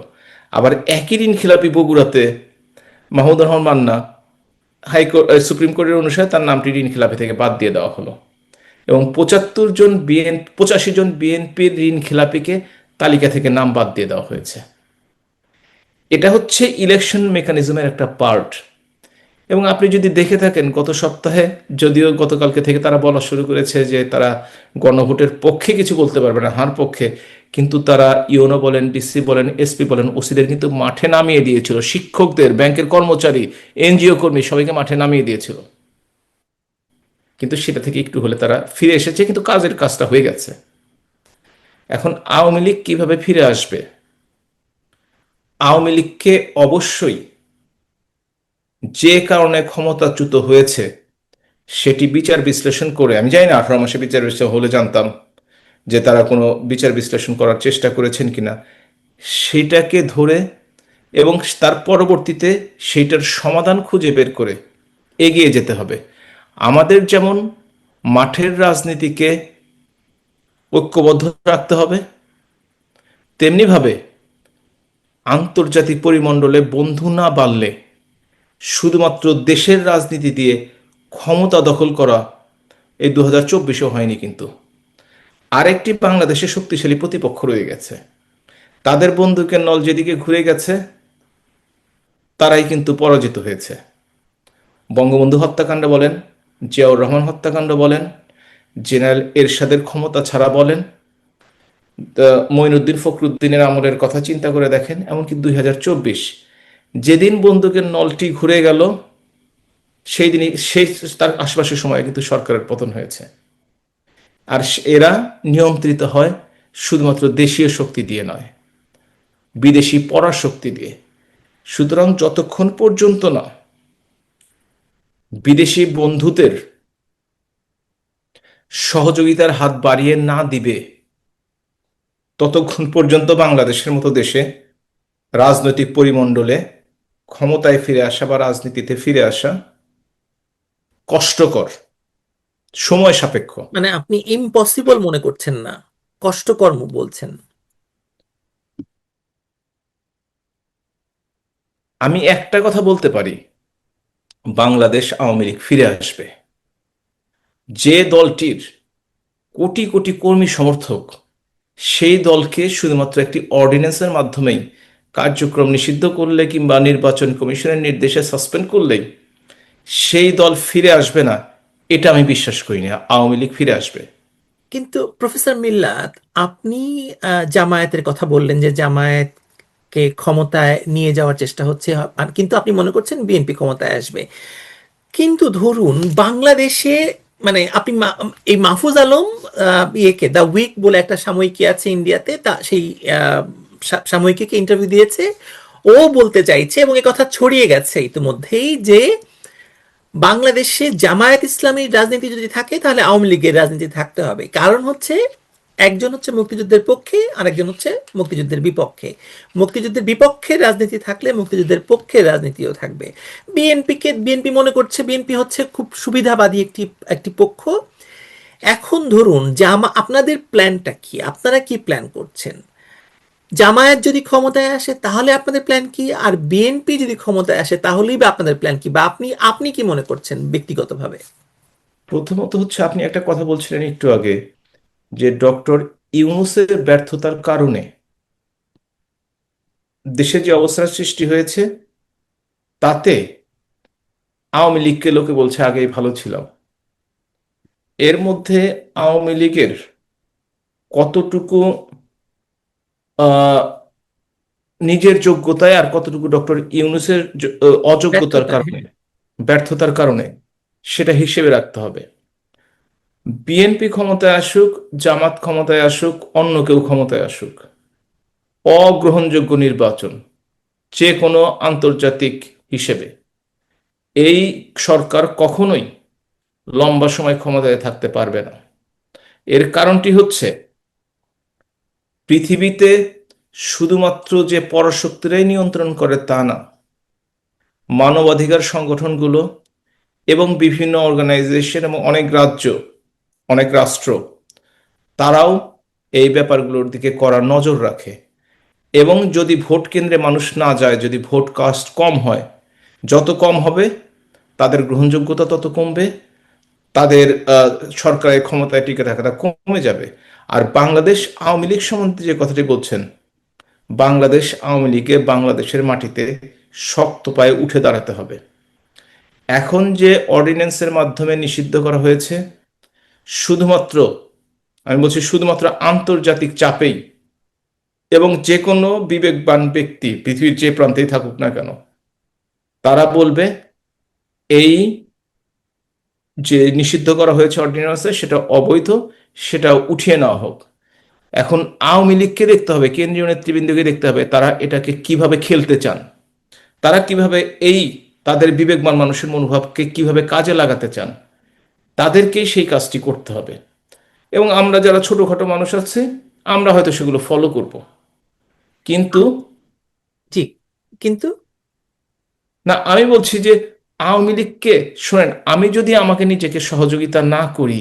আবার একই ঋণ খেলাপি বগুড়াতে মাহমুদুর রহমান মান্না, হাইকোর্ট সুপ্রিম কোর্টের অনুসারে তার নামটি ঋণ খেলাপি থেকে বাদ দিয়ে দেওয়া হলো, এবং 85 জন বিএনপির ঋণ খেলাপিকে তালিকা থেকে নাম বাদ দিয়ে দেওয়া হয়েছে। এটা হচ্ছে ইলেকশন মেকানিজমের একটা পার্ট। এবং আপনি যদি দেখে থাকেন, গত সপ্তাহে, যদিও গতকালকে থেকে তারা বলা শুরু করেছে যে তারা গণভোটের পক্ষে কিছু বলতে পারবে না, হার পক্ষে, কিন্তু তারা ইউনো বলেন, ডিসি বলেন, এসপি বলেন, ওসিদের কিন্তু মাঠে নামিয়ে দিয়েছিল, শিক্ষকদের, ব্যাংকের কর্মচারী, এনজিও কর্মী, সবাইকে মাঠে নামিয়ে দিয়েছিল। কিন্তু সেটা থেকে একটু হলে তারা ফিরে এসেছে, কিন্তু কাজটা হয়ে গেছে। এখন আওয়ামী লীগ কিভাবে ফিরে আসবে? আওয়ামী লীগকে অবশ্যই যে কারণে ক্ষমতাচ্যুত হয়েছে সেটি বিচার বিশ্লেষণ করে, আমি জানি না 18 মাসে বিচার বিশ্লেষণ হলে জানতাম যে তারা কোনো বিচার বিশ্লেষণ করার চেষ্টা করেছেন কিনা, সেটাকে ধরে এবং তার পরবর্তীতে সেইটার সমাধান খুঁজে বের করে এগিয়ে যেতে হবে। আমাদের যেমন মাঠের রাজনীতিকে ঐক্যবদ্ধ রাখতে হবে, তেমনিভাবে আন্তর্জাতিক পরিমণ্ডলে বন্ধু না বাড়লে শুধুমাত্র দেশের রাজনীতি দিয়ে ক্ষমতা দখল করা এই 2024-এও হয়নি কিন্তু। আরেকটি বাংলাদেশে শক্তিশালী প্রতিপক্ষ রয়ে গেছে, তাদের বন্দুকের নল যেদিকে ঘুরে গেছে তারাই কিন্তু পরাজিত হয়েছে। বঙ্গবন্ধু হত্যাকাণ্ড বলেন, জিয়াউর রহমান হত্যাকাণ্ড বলেন, জেনারেল এরশাদের ক্ষমতা ছাড়া বলেন, মঈনুদ্দিন ফখরুদ্দিনের আমলের কথা চিন্তা করে দেখেন, এমনকি 2024 যেদিন বন্দুকের নলটি ঘুরে গেল সেই দিনই সেই তার আশপাশের সময় কিন্তু সরকারের পতন হয়েছে। আর এরা নিয়ন্ত্রিত হয় শুধুমাত্র দেশীয় শক্তি দিয়ে নয়, বিদেশি পরাশক্তি দিয়ে। সুতরাং যতক্ষণ পর্যন্ত না বিদেশি বন্ধুদের সহযোগিতার হাত বাড়িয়ে না দিবে, ততক্ষণ পর্যন্ত বাংলাদেশের মতো দেশে রাজনৈতিক পরিমণ্ডলে ক্ষমতায় ফিরে আসা বা রাজনীতিতে ফিরে আসা কষ্টকর, সময় সাপেক্ষ। মানে আপনি ইম্পসিবল মনে করছেন না, কষ্টকর বলছেন? আমি একটা কথা বলতে পারি, বাংলাদেশ আওয়ামী লীগ ফিরে আসবে। যে দলটির কোটি কোটি কর্মী সমর্থক, সেই দলকে শুধুমাত্র একটি অর্ডিন্যান্সের মাধ্যমেই কার্যক্রম নিষিদ্ধ করলে কিংবা নির্বাচন কমিশনের নির্দেশে সাসপেন্ড করলেই সেই দল ফিরে আসবে না, এটা আমি বিশ্বাস করি না। আওয়ামী লীগ ফিরে আসবে। কিন্তু প্রফেসর মিল্লাত, আপনি জামায়াতের কথা বললেন যে জামায়াতকে ক্ষমতায় নিয়ে যাওয়ার চেষ্টা হচ্ছে, আর কিন্তু আপনি মনে করছেন বিএনপি ক্ষমতায় আসবে। কিন্তু ধরুন বাংলাদেশে, মানে আপনি এই মাহফুজ আলম ইয়েকে দ্য উইক বলে একটা সাময়িকী আছে ইন্ডিয়াতে, তা সেই সাময়িকীকে ইন্টারভিউ দিয়েছে। ও বলতে চাইছে এবং এ কথা ছড়িয়ে গেছে ইতিমধ্যেই যে বাংলাদেশে জামায়াত ইসলামীর রাজনীতি যদি থাকে তাহলে আওয়ামী লীগের রাজনীতি থাকতে হবে। কারণ হচ্ছে একজন হচ্ছে মুক্তিযুদ্ধের পক্ষে আর একজন হচ্ছে মুক্তিযুদ্ধের বিপক্ষে। মুক্তিযুদ্ধের বিপক্ষে রাজনীতি থাকলে মুক্তিযুদ্ধের পক্ষে রাজনীতিও থাকবে। বিএনপি মনে করছে বিএনপি হচ্ছে খুব সুবিধাবাদী একটি একটি পক্ষ। এখন ধরুন আপনাদের প্ল্যানটা কি? আপনারা কি প্ল্যান করছেন? জামায়াত যদি ক্ষমতায় আসে তাহলে আপনাদের প্ল্যান কি, আর বিএনপি যদি ক্ষমতায় আসে তাহলেই বা আপনাদের প্ল্যান কি, বা আপনি আপনি কি মনে করছেন ব্যক্তিগতভাবে? প্রথমত হচ্ছে, আপনি একটা কথা বলছিলেন একটু আগে যে ডক্টর ইউনূসের ব্যর্থতার কারণে দেশে যে অবস্থার সৃষ্টি হয়েছে, তাতে আওয়ামী লীগকে লোকে বলছে আগেই ভালো ছিলাম। এর মধ্যে আওয়ামী লীগের কতটুকু আহ, নিজের যোগ্যতায় আর কতটুকু ডক্টর ইউনূসের অযোগ্যতার ব্যর্থতা, কারণে, হ্যাঁ। ব্যর্থতার কারণে, সেটা হিসেবে রাখতে হবে। বিএনপি ক্ষমতায় আসুক, জামাত ক্ষমতায় আসুক, অন্য কেউ ক্ষমতায় আসুক, অগ্রহণযোগ্য নির্বাচন যে কোনো আন্তর্জাতিক হিসেবে এই সরকার কখনোই লম্বা সময় ক্ষমতায় থাকতে পারবে না। এর কারণটি হচ্ছে, পৃথিবীতে শুধুমাত্র যে পরাশক্তিরাই নিয়ন্ত্রণ করে তা না, মানবাধিকার সংগঠনগুলো এবং বিভিন্ন অর্গানাইজেশন এবং অনেক রাজ্য, অনেক রাষ্ট্র, তারাও এই ব্যাপারগুলোর দিকে কড়া নজর রাখে। এবং যদি ভোট কেন্দ্রে মানুষ না যায়, যদি ভোট কাস্ট কম হয়, যত কম হবে তাদের গ্রহণযোগ্যতা তত কমবে, তাদের সরকারের ক্ষমতায় টিকে থাকাটা কমে যাবে। আর বাংলাদেশ আওয়ামী লীগ সম্বন্ধে যে কথাটি বলছেন, বাংলাদেশ আওয়ামী লীগকে বাংলাদেশের মাটিতে শক্ত পায়ে উঠে দাঁড়াতে হবে। এখন যে অর্ডিন্যান্সের মাধ্যমে নিষিদ্ধ করা হয়েছে, শুধুমাত্র, আমি বলছি শুধুমাত্র আন্তর্জাতিক চাপেই, এবং যে কোনো বিবেকবান ব্যক্তি পৃথিবীর যে প্রান্তেই থাকুক না কেন, তারা বলবে এই যে নিষিদ্ধ করা হয়েছে অর্ডিন্যান্সে সেটা অবৈধ, সেটা উঠিয়ে নেওয়া হোক। এখন আওয়ামী লীগকে দেখতে হবে, কেন্দ্রীয় নেতৃবৃন্দকে দেখতে হবে, তারা এটাকে কিভাবে খেলতে চান, তারা কিভাবে এই তাদের বিবেকবান মানুষের মনোভাবকে কিভাবে কাজে লাগাতে চান, তাদেরকেই সেই কাজটি করতে হবে। এবং আমরা যারা ছোটখাটো মানুষ আছি, আমরা হয়তো সেগুলো ফলো করব। কিন্তু জি, কিন্তু না, আমি বলছি যে আওয়ামী লীগকে, শোনেন, আমি যদি আমাকে নিজেকে সহযোগিতা না করি,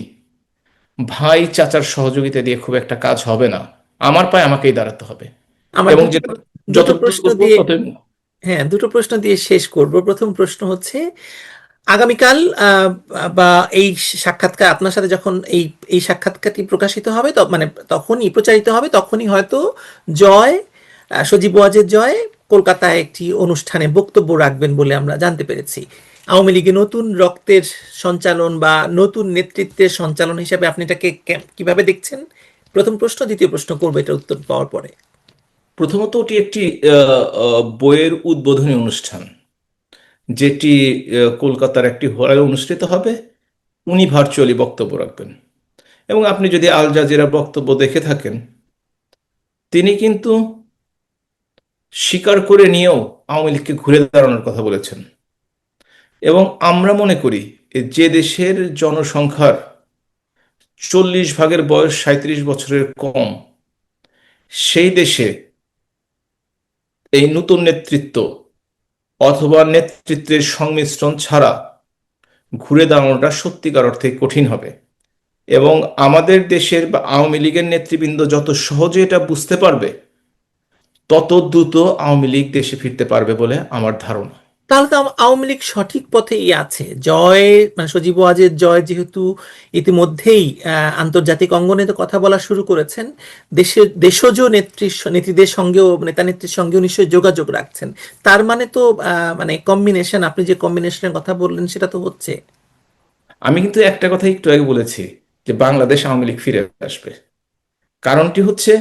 ভাই চাচার সহযোগিতা দিয়ে খুব একটা কাজ হবে না। আমার পায়ে আমাকেই দাঁড়াতে হবে, আমার এবং দুটো যেটা দুটো যতদূর প্রশ্ন করবো দিয়ে, ততই। হ্যাঁ, দুটো প্রশ্ন দিয়ে শেষ করব। প্রথম প্রশ্ন হচ্ছে, আগামীকাল বা এই সাক্ষাৎকার আপনার সাথে যখন এই সাক্ষাৎকারটি প্রকাশিত হবে, মানে তখনই প্রচারিত হবে, তখনই হয়তো জয়, সজীব ওয়াজেদ জয় কলকাতায় একটি অনুষ্ঠানে বক্তব্য রাখবেন বলে আমরা জানতে পেরেছি। আওয়ামী লীগে নতুন রক্তের সঞ্চালন বা নতুন নেতৃত্বের সঞ্চালন হিসাবে আপনি এটাকে কিভাবে দেখছেন? প্রথম প্রশ্ন, দ্বিতীয় প্রশ্ন করবো এটা উত্তর পাওয়ার পরে। প্রথমত, ওটি একটি বইয়ের উদ্বোধনী অনুষ্ঠান, যেটি কলকাতার একটি হলে অনুষ্ঠিত হবে। উনি ভার্চুয়ালি বক্তব্য রাখবেন। এবং আপনি যদি আল জাজিরার বক্তব্য দেখে থাকেন, তিনি কিন্তু স্বীকার করে নিয়েও আওয়ামী লীগকে ঘুরে দাঁড়ানোর কথা বলেছেন। এবং আমরা মনে করি, যে দেশের জনসংখ্যার 40 ভাগের বয়স 37 বছরের কম, সেই দেশে এই নতুন নেতৃত্ব অথবা নেতৃত্বের সংমিশ্রণ ছাড়া ঘুরে দাঁড়ানোটা সত্যিকার অর্থে কঠিন হবে। এবং আমাদের দেশের বা আওয়ামী লীগের নেতৃবৃন্দ যত সহজে এটা বুঝতে পারবে, তত দ্রুত আওয়ামী লীগ দেশে ফিরতে পারবে বলে আমার ধারণা। তাহলে তো আওয়ামী লীগ সঠিক পথেই আছে। জয়, মানে সজীব ওয়াজেদ জয় যেহেতু ইতিমধ্যেই আন্তর্জাতিক অঙ্গনে তো কথা বলা শুরু করেছেন, দেশজ নেত্রীদের সঙ্গেও, নেতা নেত্রীর সঙ্গেও নিশ্চয়ই যোগাযোগ রাখছেন। তার মানে তো মানে কম্বিনেশন, আপনি যে কম্বিনেশনের কথা বললেন সেটা তো হচ্ছে। আমি কিন্তু একটা কথা একটু আগে বলেছি, যে বাংলাদেশ আওয়ামী লীগ ফিরে আসবে। কারণটি হচ্ছে,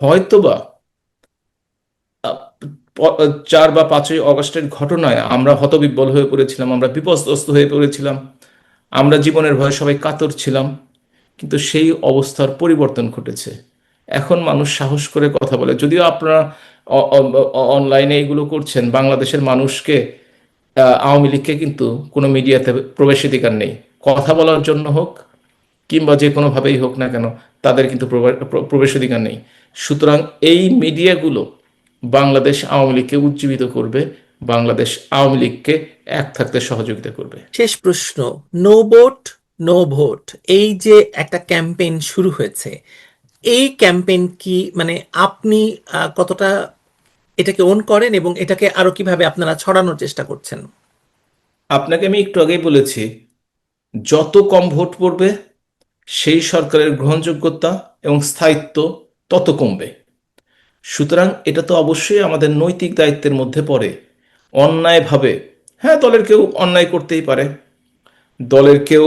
হয়তোবা আহ, 4 বা 5ই অগস্টের ঘটনায় আমরা হতবিহ্বল হয়ে পড়েছিলাম, আমরা বিপর্যস্ত হয়ে পড়েছিলাম, আমরা জীবনের ভয়ে সবাই কাতর ছিলাম। কিন্তু সেই অবস্থার পরিবর্তন ঘটেছে। এখন মানুষ সাহস করে কথা বলে। যদিও আপনারা অনলাইনে এগুলো করছেন, বাংলাদেশের মানুষকে, আওয়ামী লীগকে কিন্তু কোনো মিডিয়াতে প্রবেশাধিকার নেই। কথা বলার জন্য হোক কিংবা যে কোনোভাবেই হোক না কেন, তাদের কিন্তু প্রবেশাধিকার নেই। সুতরাং এই মিডিয়াগুলো বাংলাদেশ আওয়ামী লীগকে উজ্জীবিত করবে, বাংলাদেশ আওয়ামী লীগকে এক থাকতে সহযোগিতা করবে। শেষ প্রশ্ন, নো ভোট নো ভোট, এই যে একটা ক্যাম্পেইন শুরু হয়েছে, এই ক্যাম্পেইন কি, মানে আপনি কতটা এটাকে ওন করেন এবং এটাকে আরো কিভাবে আপনারা ছড়ানোর চেষ্টা করছেন? আপনাকে আমি একটু আগেই বলেছি, যত কম ভোট পড়বে সেই সরকারের গ্রহণযোগ্যতা এবং স্থায়িত্ব তত কমবে। সুতরাং এটা তো অবশ্যই আমাদের নৈতিক দায়িত্বের মধ্যে পড়ে। অন্যায়ভাবে, হ্যাঁ, দলের কেউ অন্যায় করতেই পারে, দলের কেউ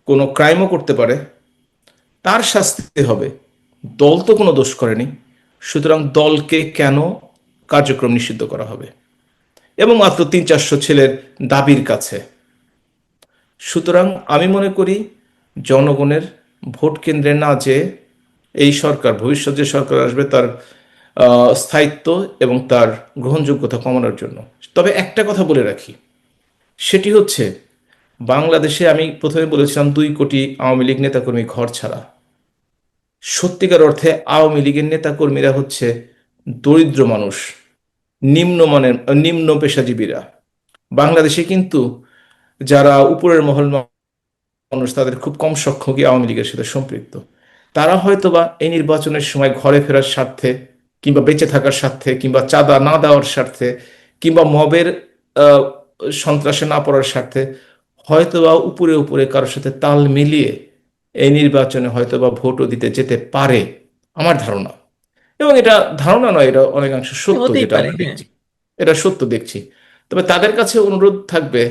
কোনো ক্রাইমও করতে পারে, তার শাস্তি হবে। দল তো কোনো দোষ করেনি, সুতরাং দলকে কেন কার্যক্রম নিষিদ্ধ করা হবে, এবং মাত্র 300-400 ছেলের দাবির কাছে। সুতরাং আমি মনে করি, জনগণের ভোট কেন্দ্রে না যেয়ে এই সরকার, ভবিষ্যৎ যে সরকার আসবে, তার স্থায়িত্ব এবং তার গ্রহণযোগ্যতা কমানোর জন্য। তবে একটা কথা বলে রাখি, সেটি হচ্ছে, বাংলাদেশে আমি প্রথমে বলেছিলাম 2 কোটি আওয়ামী লীগ নেতাকর্মী ঘর ছাড়া। সত্যিকার অর্থে আওয়ামী লীগের নেতাকর্মীরা হচ্ছে দরিদ্র মানুষ, নিম্নমানের, নিম্ন পেশাজীবীরা। বাংলাদেশে কিন্তু যারা উপরের মহল মানুষ, তাদের খুব কম সংখ্যকই আওয়ামী লীগের সাথে সম্পৃক্ত। তারা হয়তোবা এই নির্বাচনের সময় ঘরে ফেরার স্বার্থে, কিংবা বেঁচে থাকার স্বার্থে, কিংবা চাঁদা না দেওয়ার স্বার্থে, কিংবা মবের আহ, সন্ত্রাসে না পড়ার স্বার্থে হয়তোবা উপরে উপরে কারোর সাথে তাল মিলিয়ে এই নির্বাচনে হয়তোবা ভোটও দিতে যেতে পারে, আমার ধারণা। এবং এটা ধারণা নয়, এটা অনেকাংশ সত্য, হতেই যেটা পারে, আমরা হ্যাঁ। দেখছি। এটা সত্য দেখছি। তবে তাদের কাছে অনুরোধ থাকবে,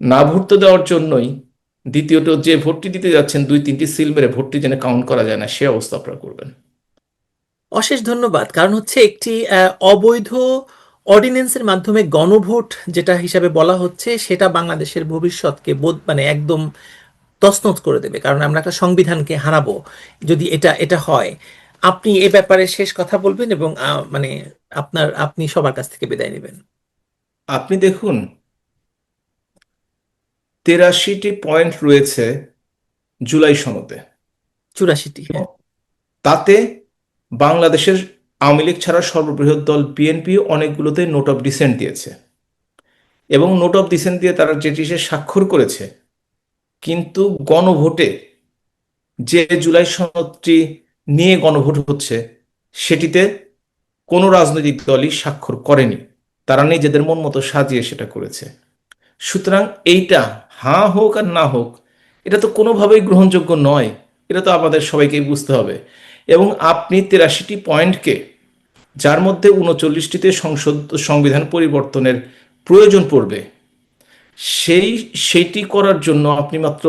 না ভোট তো দেওয়ার জন্যই, দ্বিতীয়ত যে ভোটটি দিতে যাচ্ছেন 2-3টি সিল মেরে ভোটটি যেন কাউন্ট করা যায় না, সে অবস্থা আপনারা করবেন। অশেষ ধন্যবাদ। কারণ হচ্ছে একটি অবৈধ অর্ডিন্যান্সের মাধ্যমে গণভোট যেটা হিসাবে বলা হচ্ছে, সেটা বাংলাদেশের ভবিষ্যৎকে মানে একদম তছনছ করে দেবে। কারণ আমরা একটা সংবিধানকে হারাবো যদি এটা এটা হয়। আপনি এ ব্যাপারে শেষ কথা বলবেন এবং মানে আপনি সবার কাছ থেকে বিদায় নেবেন। আপনি দেখুন, 83টি পয়েন্ট রয়েছে জুলাই সনদে। 84টি, এবং হ্যাঁ। তাতে বাংলাদেশের আওয়ামী লীগ ছাড়া সর্ববৃহৎ দল বিএনপি অনেকগুলোতে নোট অফ ডিসেন্ট দিয়েছে, এবং নোট অফ ডিসেন্ট দিয়ে তারা যেটি স্বাক্ষর করেছে, কিন্তু গণভোটে যে জুলাই সনদটি নিয়ে গণভোট হচ্ছে সেটিতে কোনো রাজনৈতিক দলই স্বাক্ষর করেনি। তারা নিজেদের মন মতো সাজিয়ে সেটা করেছে। সুতরাং এইটা হ্যাঁ হোক আর না হোক, এটা তো কোনোভাবেই গ্রহণযোগ্য নয়। এটা তো আমাদের সবাইকেই বুঝতে হবে। এবং আপনি 83টি পয়েন্টকে, যার মধ্যে 39টিতে সংবিধান পরিবর্তনের প্রয়োজন পড়বে, সেইটি করার জন্য আপনি মাত্র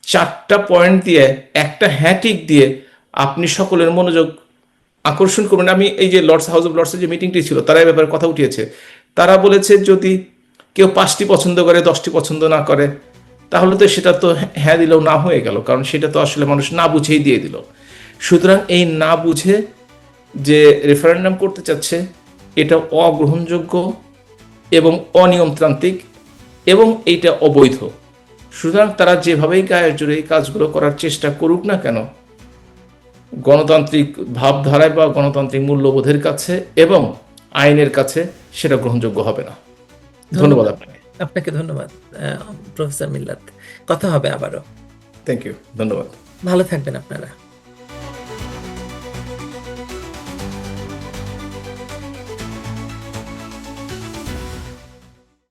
4টা পয়েন্ট দিয়ে, একটা হ্যাটিক দিয়ে আপনি সকলের মনোযোগ আকর্ষণ করবেন। আমি এই যে হাউস অফ লর্ডসের যে মিটিংটি ছিল, তারা এই ব্যাপারে কথা উঠিয়েছে। তারা বলেছে যদি কেউ 5টি পছন্দ করে, 10টি পছন্দ না করে, তাহলে তো সেটা তো হ্যাঁ দিলেও না হয়ে গেল, কারণ সেটা তো আসলে মানুষ না বুঝেই দিয়ে দিল। সুতরাং এই না বুঝে যে রেফারেন্ডাম করতে চাচ্ছে, এটা অগ্রহণযোগ্য এবং অনিয়মতান্ত্রিক, এবং এইটা অবৈধ। সুতরাং তারা যেভাবেই গায়ের জোরে এই কাজগুলো করার চেষ্টা করুক না কেন, গণতান্ত্রিক ভাবধারায় বা গণতান্ত্রিক মূল্যবোধের কাছে এবং আইনের কাছে সেটা গ্রহণযোগ্য হবে না। ধন্যবাদ ধন্যবাদ। আপনাকে। আপনাকে ধন্যবাদ প্রফেসর মিল্লাত। কথা হবে আবারও। থ্যাংক ইউ, ধন্যবাদ। ভালো থাকবেন আপনারা।